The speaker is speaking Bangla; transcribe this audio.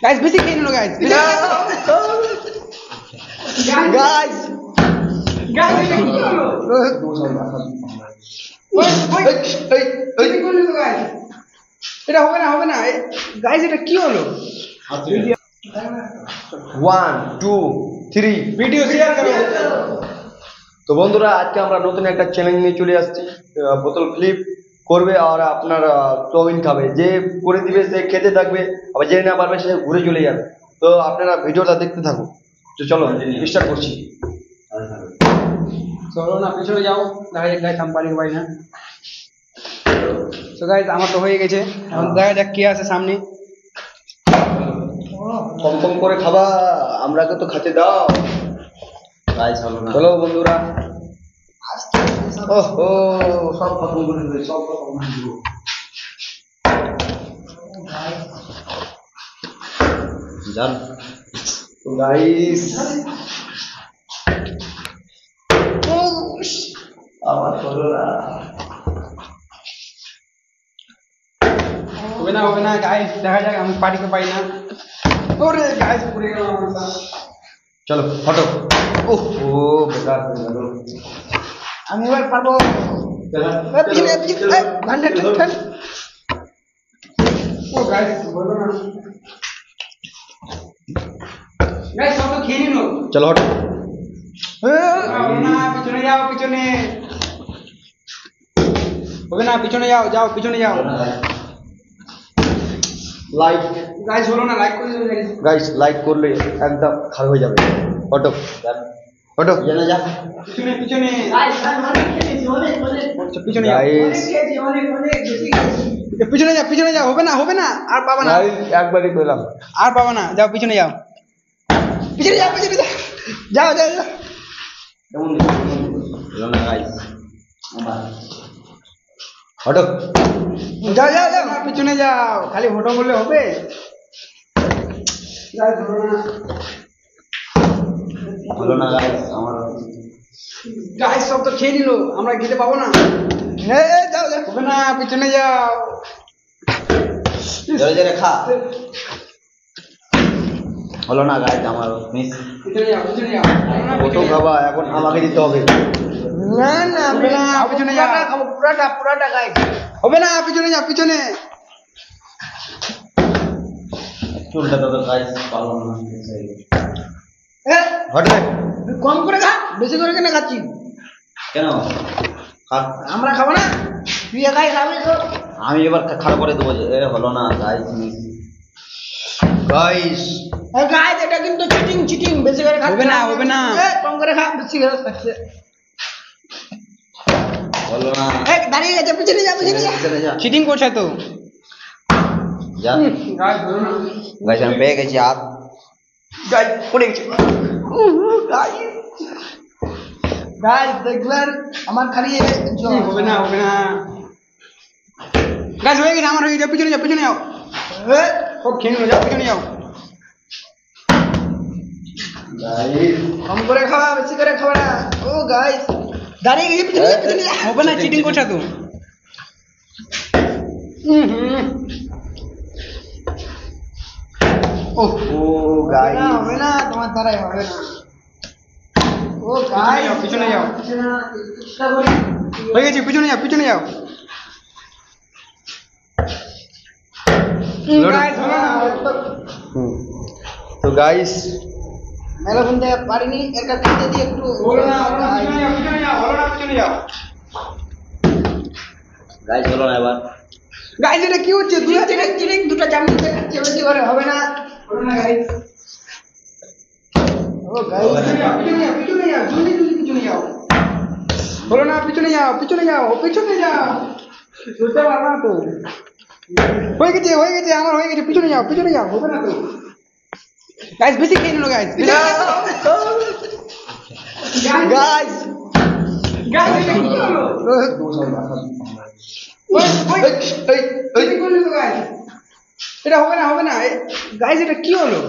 গাইস বেশি খেয়ে নিল গাইস গাইস গাইস এটা কি হলো এটা হবে না গাইস এটা কি হলো 1 2 3 ভিডিও শেয়ার করো। তো বন্ধুরা আজকে আমরা নতুন একটা চ্যালেঞ্জ নিয়ে চলে আসছি। বোতল ফ্লিপ করবে আর আপনার চাউমিন খাবে, যে করে দিবে সে খেতে থাকবে, আবার যে না পারবে সে ঘুরে চলে যাবে। তো আপনারা ভিডিওটা দেখতে থাকুন। তো চলো স্টার্ট করছি। চলো না পিছনে যাও, দেখা যাক গাইস আমি পারি ভাই না। তো গাইস আমার তো হয়ে গেছে, এখন দেখা যাক কে আছে সামনে। কম কম করে খাবা, আমরাকে তো খেতে দাও গাইস। হলো না, চলো বন্ধুরা। ওহো সব খতম করে দিবে, সব খতম করে দিবে জান। তো গাইস আবার চলো না, হবে না গাইস, দেখা যাক আমি পারি কি পারি না। ওরে গাইস পুড়ে গেল আমার সব। চলো ফটো। ওহো বেকার হয়ে গেল। আমি এবার পারবো। পিছনে ভান্ডার ঠেল। ও গাইস বলো না গাইস, সব তো খেয়ে নিল। চলো হটো। না পিছনে যাও, পিছনে হবে না, পিছনে যাও পিছনে যাও। লাইক গাইস হলো না, লাইক করে দিও গাইস। গাইস লাইক করলে একদম খারাপ হয়ে যাবে। হটো হটো জানা যা পিছনে গাইস আমি অনেক খেয়েছি, অনেক পিছনে যাও গাইস। পিছনে যাও হবে না আর পাবা না, গাইস একবারই পেলাম, আর পাবা না, যাও পিছনে যাও যাও কেমন হলো না গাইস। হটো যাও পিছনে যাও, খালি ফটো বললে হবে। হলো না গাইস আমার। গাইস সব তো খেয়ে নিল, আমরা খেতে পাবো না। যাও হবে না, পিছনে যাও। জোরে জোরে খা। হলো না গাইস আমার মিস। পিছনে যাও কত খাবা, এখন আমাকে দিতে হবে। না হবে না, পিছনে যাও। পুরাটা গাইস হবে না, পিছনে যাও পিছনে। চুলটা তো গাইস পারলো না। হটে কম করে খা, বেশি করে কেন খাচ্ছি? কেন আমরা খাবো না, তুই একাই খাবি তো। আমি এবার খারাপ করে দেবো। হলো না গাইস গাইস। গাইস এটা কিন্তু চিটিং, বেশি করে খাচ্ছি। হবে না কম করে খা, বেশি করে খাচ্ছে। হলো না, দাঁড়িয়ে গেছে, পিছনে যা চিটিং করছে তো। যা গাইস হলো না, গাইস আমি পেয়ে গেছি আর গাইস পড়ে গেছে। গাইস দেখলেন আমার খালি হবে না গাইস হয়ে গেছে, আমার হয়ে গেছে। পিছনে যাও সব খেয়ে নিল, যাও পিছনে যাও। গাইস কম করে খাওয়া, বেশি করে খাওয়া না। ও গাইস দাঁড়িয়ে গেছে, পিছনে যা। হবে না, চিটিং করছ তো। ও গাইস হবে না, তোমার দ্বারাই হবে না। ও গাইস পিছনে যাও হয়ে গেছে, পিছনে যাও। গাইস হলো না। তো গাইস মেলা বন্ধে পারিনি, এর কাছে দিয়ে একটু হলো না, পিছনে যাও। গাইস হলো না এবার। গাইস এটা কি হচ্ছে? চিটিং দুটো চামচ খাচ্ছে, বেশি করে হবে না গাইস। ও গাইস পিছনে যাও জলদি পিছনে যাও। হলো না, পিছনে যাও। ধরতে পারবে না তো। হয়ে গেছে আমার হয়ে গেছে, পিছনে যাও হবে না তো। গাইস বেশি খেয়ে নিল গাইস এটা কি হলো? এটা হবে না গাইস, এটা কি হলো?